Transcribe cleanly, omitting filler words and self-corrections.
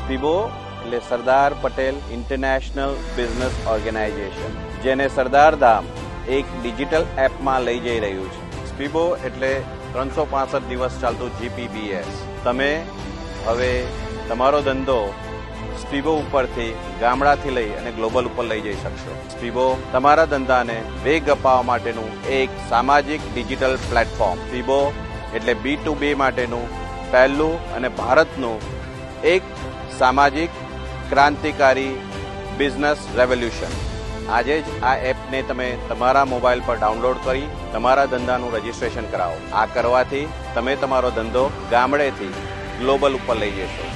સ્પીબો એટલે Sardar Patel international business organisation, જેને સરદાર ધામ એક ડિજિટલ એપમાં લઈ જઈ રહ્યું છે. સ્પીબો એટલે 365 દિવસ ચાલતું GPBS. તમે હવે તમારો ધંધો સ્પીબો ઉપરથી ગામડાથી લઈ અને ગ્લોબલ ઉપર લઈ જઈ શકશો. સ્પીબો તમારા ધંધાને વેગ અપાવવા માટેનું એક સામાજિક ડિજિટલ પ્લેટફોર્મ. સ્પીબો એટલે B2B માટેનું પહેલું અને ભારતનું એક સામાજિક ક્રાંતિકારી બિઝનેસ રેવોલ્યુશન. આજે જ આ એપને તમે તમારા મોબાઈલ પર ડાઉનલોડ કરી તમારા ધંધાનું રજીસ્ટ્રેશન કરાવો. આ કરવાથી તમે તમારો ધંધો ગામડેથી ગ્લોબલ ઉપર લઈ જશો.